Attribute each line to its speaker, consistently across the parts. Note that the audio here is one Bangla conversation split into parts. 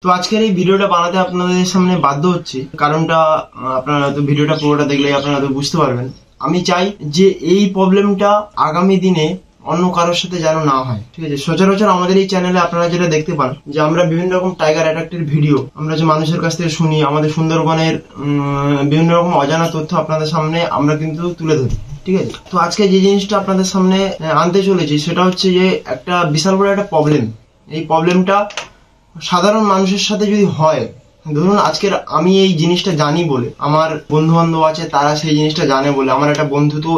Speaker 1: তো আজকের এই ভিডিওটা বানাতে আপনাদের সামনে বাধ্য হচ্ছি, কারণটা আপনারা তো ভিডিওটা পুরোটা দেখলেই আপনারা তো বুঝতে পারবেন। আমি চাই যে এই প্রবলেমটা আগামী দিনে অন্য কারোর সাথে যেন না হয়, ঠিক আছে। সচরাচর আমাদের এই চ্যানেলে আপনারা যেটা দেখতে পান যে আমরা বিভিন্ন রকম টাইগার অ্যাটাকের ভিডিও আমরা যে মানুষের কাছ থেকে শুনি, আমাদের সুন্দরবনের বিভিন্ন রকম অজানা তথ্য আপনাদের সামনে আমরা কিন্তু তুলে ধরি, ঠিক আছে। তো আজকে যে জিনিসটা আপনাদের সামনে আনতে চলেছি সেটা হচ্ছে যে একটা বিশাল বড় একটা প্রবলেম। এই প্রবলেমটা সাধারণ মানুষের সাথে যদি হয়, ধরুন আজকের আমি এই জিনিসটা জানি বলে, আমার বন্ধু বান্ধব আছে তারা সেই জিনিসটা জানে বলে, আমার একটা বন্ধু তো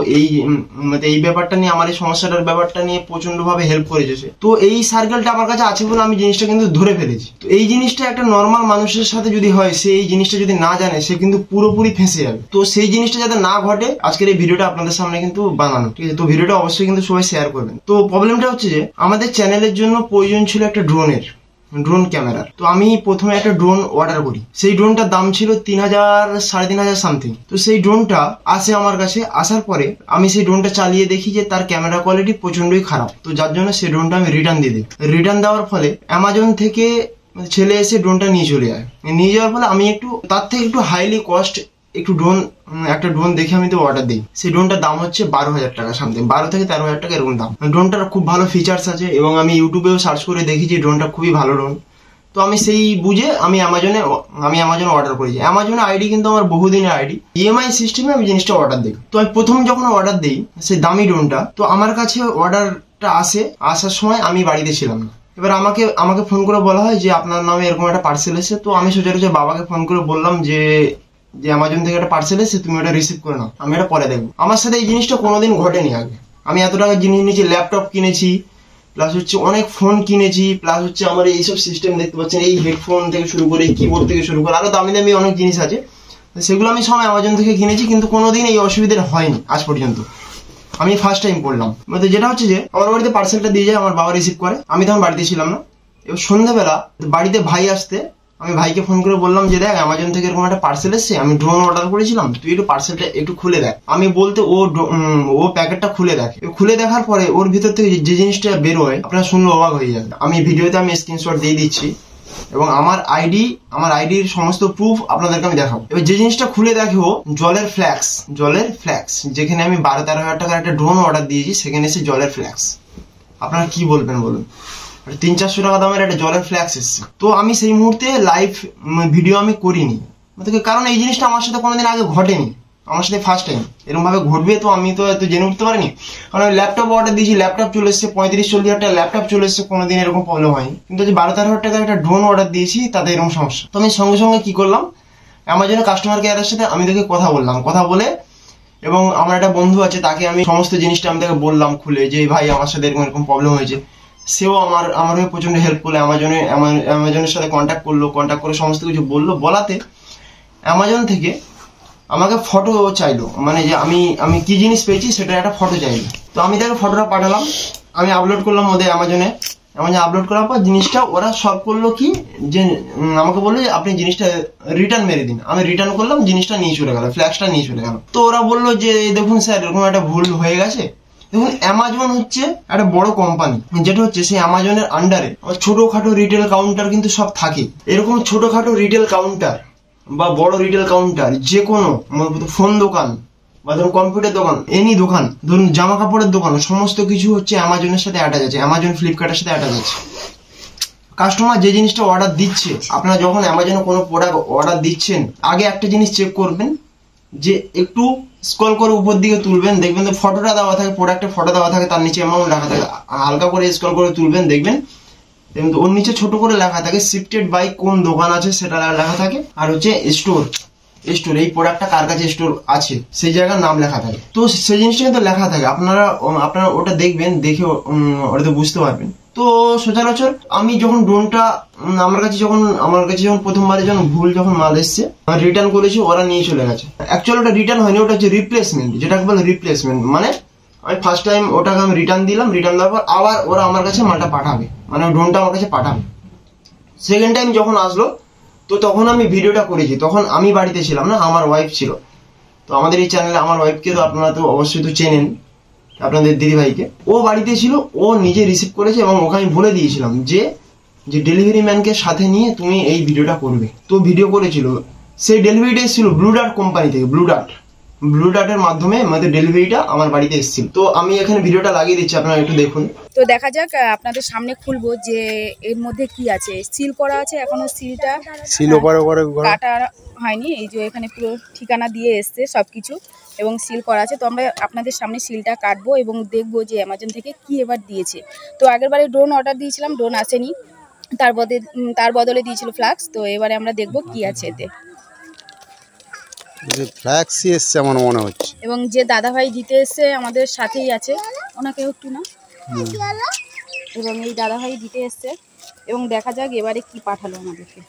Speaker 1: এই ব্যাপারটা নিয়ে, আমার এই সমস্যাটার ব্যাপারটা নিয়ে প্রচন্ড ভাবে হেল্প করেছে। তো এই সার্কেলটা আমার কাছে আছে বলে আমি জিনিসটা কিন্তু ধরে ফেলেছি। তো এই জিনিসটা একটা নর্মাল মানুষের সাথে যদি হয়, সে এই জিনিসটা যদি না জানে, সে কিন্তু পুরোপুরি ফেঁসে যাবে। তো সেই জিনিসটা যাতে না ঘটে, আজকের এই ভিডিওটা আপনাদের সামনে কিন্তু বানানো, ঠিক আছে। তো ভিডিওটা অবশ্যই কিন্তু সবাই শেয়ার করবেন। তো প্রবলেমটা হচ্ছে যে আমাদের চ্যানেলের জন্য প্রয়োজন ছিল একটা ড্রোন ক্যামেরার। তো আমি প্রথমে একটা ড্রোন অর্ডার করি। সেই ড্রোনটার দাম ছিল 3,000 3,500 সামথিং। তো সেই ড্রোনটা আসে আমার কাছে। আসার পরে আমি সেই ড্রোনটা চালিয়ে দেখি যে তার ক্যামেরা কোয়ালিটি প্রচন্ডই খারাপ। তো যার জন্য সেই ড্রোনটা আমি রিটার্ন দিয়ে দিই। রিটার্ন দেওয়ার ফলে অ্যামাজন থেকে ছেলে এসে ড্রোনটা নিয়ে চলে যায়। নিয়ে যাওয়ার ফলে আমি তার থেকে একটু হাইলি কস্ট একটা ড্রোন দেখে আমি তো অর্ডার দিই। সেই ড্রোনটার দাম হচ্ছে 12,000 টাকা সামথিং, 12 থেকে 13,000 টাকা এরকম দাম। ড্রোনটার খুব ভালো ফিচার্স আছে এবং আমি ইউটিউবেও সার্চ করে দেখি যে ড্রোনটা খুবই ভালো ড্রোন। তো আমি সেই বুঝে আমি অ্যামাজনে অর্ডার করেছি। অ্যামাজনে আইডি কিন্তু আমার বহুদিনের আইডি। ইএমআই সিস্টেমে আমি জিনিসটা অর্ডার দিই। তো আমি প্রথম যখন অর্ডার দিই সেই দামি ড্রোনটা, তো আমার কাছে অর্ডারটা আসার সময় আমি বাড়িতে ছিলাম না। এবার আমাকে ফোন করে বলা হয় যে আপনার নামে এরকম একটা পার্সেল এসেছে। তো আমি সচরাচর বাবাকে ফোন করে বললাম যে অ্যামাজন থেকে একটা পার্সেল এসেছে, তুমি ওটা রিসিভ করে নাও, আমি এটা পরে দেখবো। আমার সাথে এই জিনিসটা কোনোদিন ঘটেনি আগে। আমি এত টাকার জিনিস নিয়েছি, ল্যাপটপ কিনেছি, প্লাস হচ্ছে অনেক ফোন কিনেছি, প্লাস হচ্ছে আমার এইসব সিস্টেম দেখতে পাচ্ছেন, এই হেডফোন থেকে শুরু করে কিবোর্ড থেকে শুরু করে আরো দামি দামি অনেক জিনিস আছে, সেগুলো আমি সব অ্যামাজন থেকে কিনেছি। কিন্তু কোনোদিন এই অসুবিধা হয়নি আজ পর্যন্ত। আমি ফার্স্ট টাইম পড়লাম। যেটা হচ্ছে যে আমার বাড়িতে পার্সেলটা দিয়ে যায়, আমার বাবা রিসিভ করে, আমি তখন বাড়িতে ছিলাম না। এবার সন্ধ্যাবেলা বাড়িতে ভাই আসতে, আমি ভাইকে ফোন করে বললাম যে দেখ অ্যামাজন থেকে এরকম একটা পার্সেল এসেছে, আমি ড্রোন অর্ডার করেছিলাম, তুই একটু পার্সেলটা একটু খুলে দেখ। আমি বলতে ও প্যাকেটটা খুলে দেখে। খুলে দেখার পরে ওর ভিতর থেকে যে জিনিসটা বেরোয় আপনারা শুনলে অবাক হয়ে যাবে। আমি ভিডিওতে স্ক্রিনশট দিয়ে দিচ্ছি এবং আমার আইডির সমস্ত প্রুফ আপনাদেরকে আমি দেখাবো। এবার যে জিনিসটা খুলে দেখে ও জলের ফ্ল্যাক্স, যেখানে আমি 12-13,000 টাকার একটা ড্রোন অর্ডার দিয়েছি, সেখানে এসে জলের ফ্ল্যাক্স। আপনারা কি বলবেন বলুন? 300-400 টাকা দামের একটা জলের ফ্ল্যাক্স এসছে। তো আমি সেই মুহূর্তে লাইভ ভিডিও আমি করিনি, কারণ এই জিনিসটা আমার সাথে কোনোদিন আগে ঘটেনি, আমার সাথে ফার্স্ট টাইম এরকম ভাবে ঘটবে। তো আমি তো এত জেনে উঠতে পারিনি, কারণ আমি ল্যাপটপ অর্ডার দিয়েছি, ল্যাপটপ চলে এসেছে, 35-40 হাজার টাকা ল্যাপটপ চলে এসেছে, কোনোদিন এরকম প্রবলেম হয়নি। কিন্তু যে 12-13,000 টাকার একটা ড্রোন অর্ডার দিয়েছি তাতে এরকম সমস্যা। তো আমি সঙ্গে সঙ্গে কি করলাম, অ্যামাজনের কাস্টমার কেয়ারের সাথে আমি তাকে কথা বলে, এবং আমার একটা বন্ধু আছে তাকে আমি সমস্ত জিনিসটা আমি তাকে বললাম খুলে, যে ভাই আমার সাথে এরকম প্রবলেম হয়েছে। সেও আমার হয়ে প্রচন্ড হেল্প করলো। অ্যামাজনের সাথে কন্ট্যাক্ট করে সমস্ত কিছু বলাতে অ্যামাজন থেকে আমাকে ফটো চাইলো, যে আমি কি জিনিস পেয়েছি সেটা একটা ফটো চাইলো। তো আমি তাকে ফটোটা পাঠালাম, আমি আপলোড করলাম ওদের অ্যামাজনে আপলোড করার পর জিনিসটা ওরা সলভ করলো কি, যে আমাকে বললো যে আপনি জিনিসটা রিটার্ন মেরে দিন। আমি রিটার্ন করলাম, জিনিসটা নিয়ে চলে গেল, ফ্ল্যাশটা নিয়ে চলে গেল। তো ওরা বললো যে দেখুন স্যার এরকম একটা ভুল হয়ে গেছে। দেখুন অ্যামাজন হচ্ছে একটা বড় কোম্পানি, যেটা হচ্ছে সেই অ্যামাজনের আন্ডারে ছোটখাটো রিটেল কাউন্টার কিন্তু সব থাকে। এরকম ছোটখাটো রিটেল কাউন্টার বা বড় রিটেল কাউন্টার, যে কোনো ফোন দোকান বা ধরুন কম্পিউটার দোকান, এনি দোকান, ধরুন জামা কাপড়ের দোকান, সমস্ত কিছু হচ্ছে অ্যামাজনের সাথে অ্যাটাচ আছে, অ্যামাজন ফ্লিপকার্টের সাথে অ্যাটাচ আছে। কাস্টমার যে জিনিসটা অর্ডার দিচ্ছে, আপনারা যখন অ্যামাজনে কোনো প্রোডাক্ট অর্ডার দিচ্ছেন, আগে একটা জিনিস চেক করবেন, যে একটু স্ক্রল করে উপর দিকে তুলবেন, দেখবেন তো ফটোটা দেওয়া থাকে, প্রোডাক্টের ফটো দেওয়া থাকে, তার নিচে অ্যামাউন্ট লেখা থাকে। হালকা করে স্ক্রল করে তুলবেন, দেখবেন ওর নিচে ছোট করে লেখা থাকে শিফটেড বাই কোন দোকান আছে সেটা লেখা থাকে, আর হচ্ছে স্টোর, এই প্রোডাক্টটা কার কাছে স্টোর আছে সেই জায়গার নাম লেখা থাকে। তো সেই জিনিসটা কিন্তু লেখা থাকে, আপনারা ওটা দেখবেন, দেখে ওটাতে বুঝতে পারবেন। তো সচরাচর আমি যখন ড্রোনটা আমার কাছে যখন প্রথমবারে যখন মাল এসছে রিটার্ন করেছি, ওরা নিয়ে চলে গেছে। অ্যাকচুয়ালি ওটা রিটার্ন হয়নি, ওটা হচ্ছে রিপ্লেসমেন্ট, যেটাকে বলে রিপ্লেসমেন্ট। আমি ফার্স্ট টাইম ওটাকে আমি রিটার্ন দিলাম, রিটার্ন দেওয়ার পর আবার ওরা আমার কাছে মালটা পাঠাবে, ড্রোনটা আমার কাছে পাঠাবে। সেকেন্ড টাইম যখন আসলো, তো তখন আমি ভিডিওটা করেছি, তখন আমি বাড়িতে ছিলাম না, আমার ওয়াইফ ছিল। তো আমাদের এই চ্যানেলে আমার ওয়াইফকে তো আপনারা তো অবশ্যই তো চেনেন, আপনাদের দিদি ভাইকে। ও বাড়িতে ছিল, ও নিজে রিসিভ করেছে এবং ওকে আমি বলে দিয়েছিলাম যে যে ডেলিভারি ম্যানকে সাথে নিয়ে তুমি এই ভিডিওটা করবে। তো ভিডিও করেছিল, সেই ডেলিভারিটা এসেছিল ব্লু ডার্ট কোম্পানি থেকে। ব্লু ডার্টের মাধ্যমে আমাদের ডেলিভারিটা আমার বাড়িতে এসেছিল। তো আমি এখানে ভিডিওটা লাগিয়ে দিচ্ছি, আপনারা একটু দেখুন।
Speaker 2: তো দেখা যাক, আপনাদের সামনে খুলবো যে এর মধ্যে কি আছে। সিল করা আছে, এখনো সিলটা কাটা হয়নি। এই যে এখানে পুরো ঠিকানা দিয়ে এসছে সবকিছু এবং সিল করা আছে। তো আমরা আপনাদের সামনে সিলটা কাটবো এবং দেখবো যে অ্যামাজন থেকে কি এবার দিয়েছে। তো আগেরবারে ড্রোন অর্ডার দিয়েছিলাম, ড্রোন আসেনি, তার বদলে দিয়েছিল ফ্লাক্স। তো এবারে আমরা দেখবো কি আছে এতে।
Speaker 3: ফ্ল্যাক্সই এসছে আমার মনে হচ্ছে,
Speaker 2: এবং যে দাদাভাই দিতে এসছে আমাদের সাথেই আছে, ওনাকে একটু না, এবং এই দাদাভাই দিতে এসছে এবং দেখা যাক এবারে কি পাঠালো আমাদেরকে।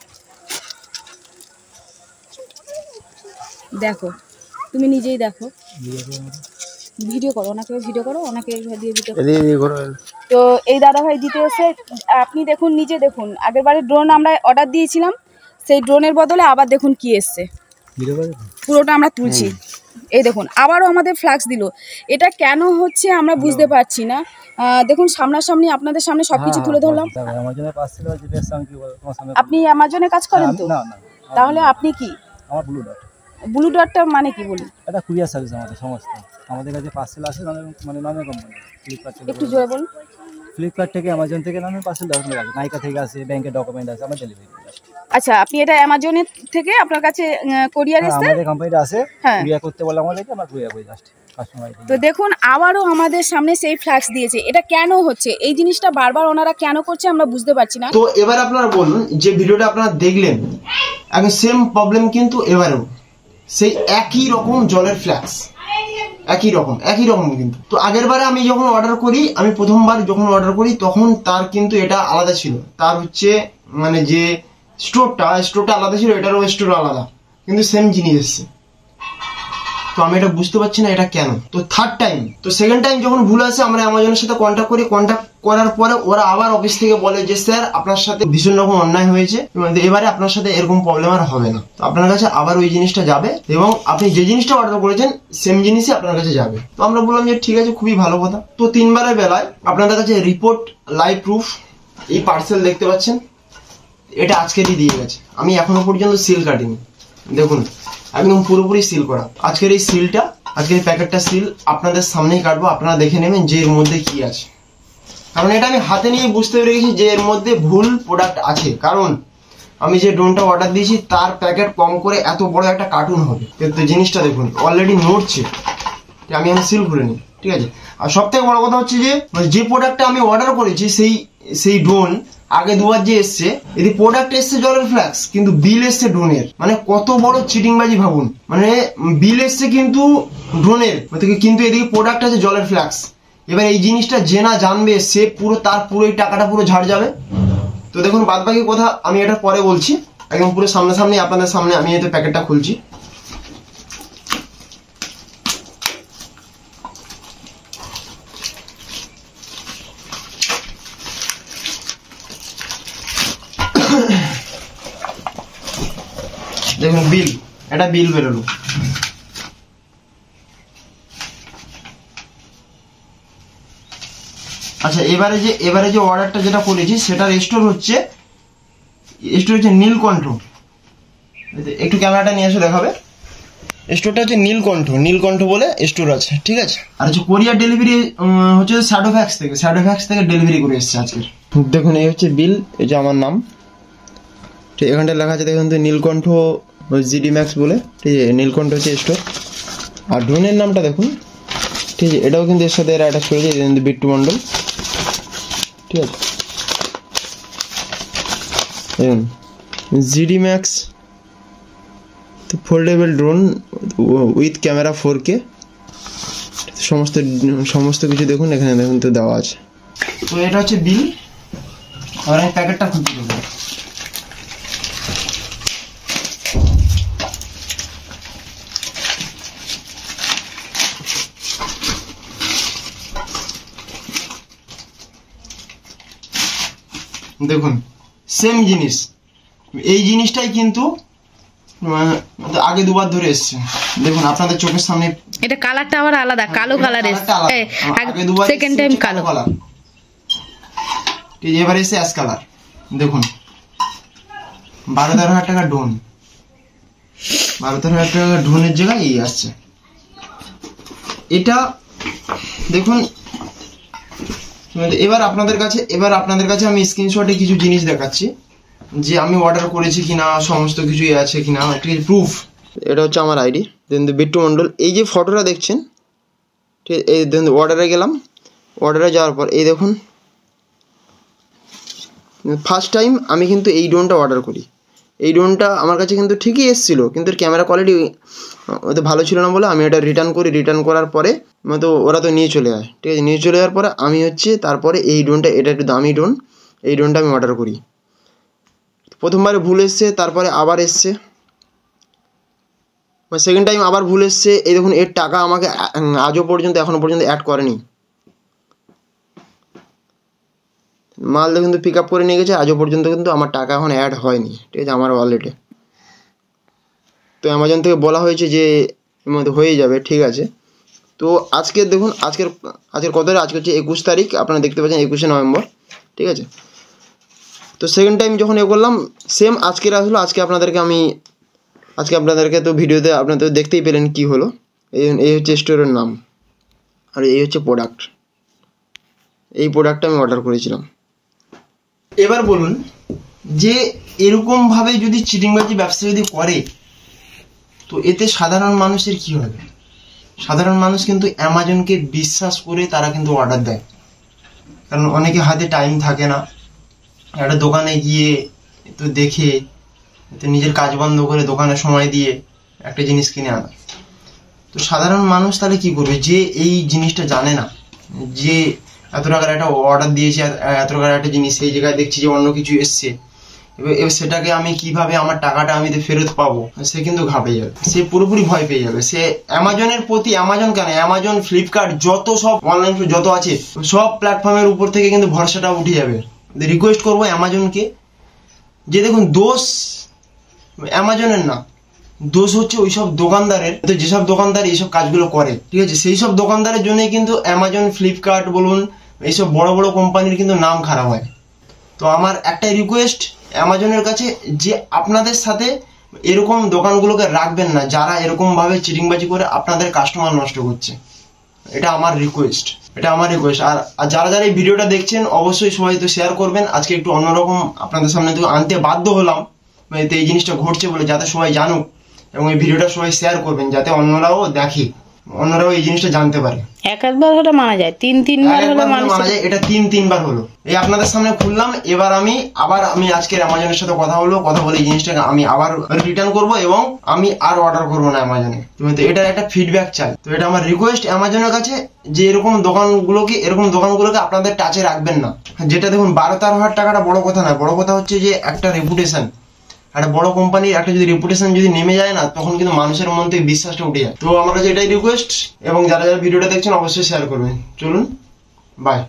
Speaker 2: দেখো, তুমি নিজেই দেখো, ভিডিও করো, ওনাকে ভিডিও করো, ওনাকে দিয়ে ভিডিও করো। তো এই দাদাভাই দিতে এসে আপনি দেখুন, নিজে দেখুন। আগেরবারে ড্রোন আমরা অর্ডার দিয়েছিলাম, সেই ড্রোনের বদলে আবার দেখুন কি এসছে, পুরোটা আমরা তুলছি। এই দেখুন, আবারও আমাদের ফ্লাক্স দিল। এটা কেন হচ্ছে আমরা বুঝতে পারছি না। দেখুন, সামনাসামনি আপনাদের সামনে সবকিছু তুলে ধরলাম। আপনি অ্যামাজনে কাজ করেন তো? তাহলে আপনি কি?
Speaker 4: আমার ব্লু ডট।
Speaker 2: ব্লু ডটটা মানে কি বলুন?
Speaker 4: এটা কুরিয়ার সার্ভিস আমাদের সমস্ত। আমাদের কাছে পার্সেল আসে মানে নামের কোম্পানি, ফ্লিপকার্ট থেকে।
Speaker 2: একটু জোরে বলুন।
Speaker 4: ফ্লিপকার্ট থেকে, অ্যামাজন থেকে নামের পার্সেল দেওয়া আসে, নাইকা থেকে আসে, ব্যাংকের ডকুমেন্ট আছে, আমার ডেলিভারি।
Speaker 2: আচ্ছা, আপনি এটা অ্যামাজনের থেকে আপনার কাছে কোরিয়ার এসে
Speaker 4: আমাদের কোম্পানিটা আসে, কুরিয়ার করতে বলে আমাদেরকে, আমরা কুরিয়ার করি জাস্ট কাস্টমার।
Speaker 2: তো দেখুন, আবারও আমাদের সামনে সেই ফ্ল্যাক্স দিয়েছে। এটা কেন হচ্ছে? এই জিনিসটা বারবার ওনারা কেন করছে আমরা বুঝতে পারছি না।
Speaker 1: তো এবার আপনারা বলুন, যে ভিডিওটা আপনারা দেখলেন, এখন সেম প্রবলেম কিন্তু এবারেও সেই একই রকম জলের ফ্ল্যাক্স, একই রকম কিন্তু। তো আগের বারে আমি যখন অর্ডার করি, আমি প্রথমবার যখন অর্ডার করি তখন তার কিন্তু এটা আলাদা ছিল। তার হচ্ছে মানে যে স্টোরটা আলাদা ছিল, এটারও স্টোর আলাদা, কিন্তু সেম জিনিস এসছে। তো আমি এটা বুঝতে পারছি না এটা কেন। তো সেকেন্ড টাইম যখন ভুল আসে, আমরা অ্যামাজনের সাথে কন্ট্যাক্ট করার পরে ওরা আবার অফিস থেকে বলে যে স্যার, আপনার সাথে ভীষণ রকম অন্যায় হয়েছে, এবারে আপনার সাথে এরকম প্রবলেম আর হবে না। তো আপনার কাছে আবার ওই জিনিসটা যাবে এবং আপনি যে জিনিসটা অর্ডার করেছেন সেম জিনিসই আপনার কাছে যাবে। তো আমরা বললাম যে ঠিক আছে, খুবই ভালো কথা। তো 3 বারের বেলায় আপনাদের কাছে রিপোর্ট, লাইভ প্রুফ, এই পার্সেল দেখতে পাচ্ছেন, এটা আজকেরই দিয়ে গেছে। আমি এখনো পর্যন্ত সিল কাটিনি, দেখুন একদম পুরোপুরি সিল করা। আজকের এই সিলটা, আজকের এই প্যাকেটটা সিল আপনাদের সামনেই কাটবো, আপনারা দেখে নেবেন যে এর মধ্যে কি আছে। কারণ এটা আমি হাতে নিয়ে বুঝতে পেরে গেছি যে এর মধ্যে ভুল প্রোডাক্ট আছে। কারণ আমি যে ড্রোনটা অর্ডার দিয়েছি তার প্যাকেট কম করে এত বড় একটা কার্টুন হবে, কিন্তু জিনিসটা দেখুন অলরেডি নড়ছে। আমি সিল করে নিই, ঠিক আছে। আর সব থেকে বড় কথা হচ্ছে যে প্রোডাক্টটা আমি অর্ডার করেছি, সেই ড্রোন আগে 2 বার যে এসছে, এদি প্রোডাক্ট এসছে জলের ফ্ল্যাক্স, কিন্তু বিল এসছে ড্রোনের। মানে কত বড় চিটিংবাজি ভাবুন। মানে বিল এসছে কিন্তু ড্রোনের, কিন্তু এদিকে প্রোডাক্ট আছে জলের ফ্ল্যাক্স। এবার এই জিনিসটা যে না জানবে সে তার পুরো এই টাকাটা পুরো ঝাড় যাবে। তো দেখুন, বাদ বাকি কথা আমি এটা পরে বলছি, একদম পুরো সামনাসামনি আপনাদের সামনে আমি এই প্যাকেটটা খুলছি। দেখুন বিল, এটা বিল বেরোলো। আচ্ছা, এবারে যে অর্ডারটা যেটা করেছি সেটার স্টোর হচ্ছে নীলকণ্ঠ। একটু ক্যামেরাটা নিয়ে এসে দেখাবে। স্টোরটা হচ্ছে নীলকণ্ঠ বলে স্টোর আছে, ঠিক আছে। আর হচ্ছে কোরিয়ার ডেলিভারি হচ্ছে শ্যাডোভ্যাক্স থেকে ডেলিভারি করে এসেছে আজকের। দেখুন এই হচ্ছে বিল, এই যে আমার নাম, ঠিক এখানটা লেখা আছে দেখুন তো, নীলকণ্ঠ জিডি ম্যাক্স বলে, ঠিক আছে। নীলকণ্ঠ হচ্ছে স্টোর। আর ড্রোনের নামটা দেখুন, ঠিক আছে, এটাও কিন্তু এর সাথে এরা অ্যাটাচ করেছে, বিট্টু মন্ডল, ঠিক আছে। দেখুন GD max foldable drone with camera 4K, সমস্ত কিছু দেখুন এখানে দেখুন তো দেওয়া আছে। তো এটা হচ্ছে বিল। আর আমি প্যাকেটটা খুলতে দেবো। দেখুন সেম জিনিস, এই জিনিসটাই কিন্তু আগে 2 বার ধরে এসছে। দেখুন আপনাদের চোখের সামনে,
Speaker 2: এটা কালারটা আবার আলাদা, কালো কালার এসছে। সেকেন্ড টাইম কালো কালার,
Speaker 1: ঠিক এবারে এসে অ্যাশ কালার। দেখুন 12-13 টাকা ডোন, 12-13 টাকা ডোনের জায়গায় এই আসছে। এটা দেখুন। এবার আপনাদের কাছে আমি স্ক্রিনশটে কিছু জিনিস দেখাচ্ছি যে আমি অর্ডার করেছি কিনা, সমস্ত কিছুই আছে কিনা, প্রুফ। এটা হচ্ছে আমার আইডি, দেন বিট্টু মণ্ডল। এই যে ফটোটা দেখছেন, ঠিক, এই দেন অর্ডারে গেলাম। অর্ডারে যাওয়ার পর এই দেখুন, ফার্স্ট টাইম আমি কিন্তু এই ড্রোনটা অর্ডার করি। এই ড্রোনটা আমার কাছে কিন্তু ঠিকই এসেছিলো, কিন্তু ক্যামেরা কোয়ালিটি ওতে ভালো ছিল না বলে আমি এটা রিটার্ন করি। রিটার্ন করার পরে তো ওরা তো নিয়ে চলে যায়, ঠিক আছে। নিয়ে চলে যাওয়ার পরে আমি হচ্ছে তারপরে এই ড্রোনটা, এটা একটু দামি ড্রোন, এই ড্রোনটা আমি অর্ডার করি। প্রথমবারে ভুল এসছে, তারপরে আবার এসছে, সেকেন্ড টাইম আবার ভুল এসছে। এই দেখুন, এর টাকা আমাকে এখনো পর্যন্ত অ্যাড করেনি। মাল কিন্তু পিক আপ করে নিয়ে গেছে, আজও পর্যন্ত কিন্তু আমার টাকা এখন অ্যাড হয়নি, ঠিক আছে, আমার ওয়ালেটে। তো অ্যামাজন থেকে বলা হয়েছে যে এর মধ্যে হয়ে যাবে, ঠিক আছে। তো আজকে দেখুন, আজকের কত তারিখ? আজকে হচ্ছে 21 তারিখ, আপনারা দেখতে পাচ্ছেন 21শে নভেম্বর, ঠিক আছে। তো সেকেন্ড টাইম যখন করলাম, সেম আজকের আসলো। আজকে আপনাদেরকে তো ভিডিওতে আপনাদের দেখতেই পেলেন কি হলো। এই হচ্ছে স্টোরের নাম, আর এই হচ্ছে প্রোডাক্ট। এই প্রোডাক্টটা আমি অর্ডার করেছিলাম। এবার বলুন যে এরকমভাবে যদি চিটিংবাজি ব্যবসা যদি করে, তো এতে সাধারণ মানুষের কি হবে? সাধারণ মানুষ কিন্তু অ্যামাজনকে বিশ্বাস করে তারা কিন্তু অর্ডার দেয়, কারণ অনেকে হাতে টাইম থাকে না একটা দোকানে গিয়ে তো দেখে তো নিজের কাজ বন্ধ করে দোকানে সময় দিয়ে একটা জিনিস কিনে আনা। তো সাধারণ মানুষ তাহলে কি করবে, যে এই জিনিসটা জানে না, যে এত টাকার একটা অর্ডার দিয়েছে, এত টাকার একটা জিনিস, সেই জায়গায় দেখছি যে অন্য কিছু এসছে, এবার সেটাকে আমি কিভাবে আমার টাকাটা আমি ফেরত পাবো, সে কিন্তু ঘাবড়ে যাবে, সে পুরোপুরি ভয় পেয়ে যাবে। সে অ্যামাজনের প্রতি, অ্যামাজন কেন, অ্যামাজন, ফ্লিপকার্ট, যত সব অনলাইন যত আছে সব প্ল্যাটফর্মের উপর থেকে কিন্তু ভরসাটা উঠে যাবে। রিকোয়েস্ট করবো অ্যামাজনকে, যে দেখুন দোষ অ্যামাজনের না, দোষ হচ্ছে ওইসব দোকানদারের। তো যেসব দোকানদার এইসব কাজগুলো করে, ঠিক আছে, সেই সব দোকানদারের জন্যই কিন্তু অ্যামাজন, ফ্লিপকার্ট বলুন, এইসব বড় বড় কোম্পানির কিন্তু নাম খারাপ হয়। তো আমার একটাই রিকোয়েস্ট অ্যামাজনের কাছে, যে আপনাদের সাথে এরকম দোকানগুলোকে রাখবেন না যারা এরকম ভাবে চিটিংবাজি করে আপনাদের কাস্টমার নষ্ট করছে। এটা আমার রিকোয়েস্ট। আর যারা এই ভিডিওটা দেখছেন অবশ্যই সবাই তো শেয়ার করবেন। আজকে একটু অন্যরকম আপনাদের সামনে তো আনতে বাধ্য হলাম, এই জিনিসটা ঘটছে বলে, যাতে সবাই জানুক, এবং এই ভিডিওটা সবাই শেয়ার করবেন যাতে অন্যরাও দেখে, অন্যরাও এই জিনিসটা জানতে পারে।
Speaker 2: একবার হলে মানা যায়, তিনবার হলে মানা যায়।
Speaker 1: এটা তিনবার হলো, এই আপনাদের সামনে খুললাম। এবার আমি আজকের অ্যামাজনের সাথে কথা বলে এই জিনিসটাকে আমি আবার রিটার্ন করব, এবং আমি আর অর্ডার করবো না অ্যামাজনে। তো এটার একটা ফিডব্যাক চাই। তো এটা আমার রিকোয়েস্ট অ্যামাজনের কাছে, যে এরকম দোকানগুলোকে আপনাদের টাচে রাখবেন না। যেটা দেখুন 12-13 হাজার টাকাটা বড় কথা না, বড় কথা হচ্ছে যে একটা রেপুটেশন, একটা বড় কোম্পানির একটা যদি রেপুটেশন যদি নেমে যায় না, তখন কিন্তু মানুষের মন থেকে বিশ্বাসটা উঠে যায়। তো আমার কাছে এটাই রিকোয়েস্ট, এবং যারা ভিডিওটা দেখছেন অবশ্যই শেয়ার করবেন। চলুন, বাই।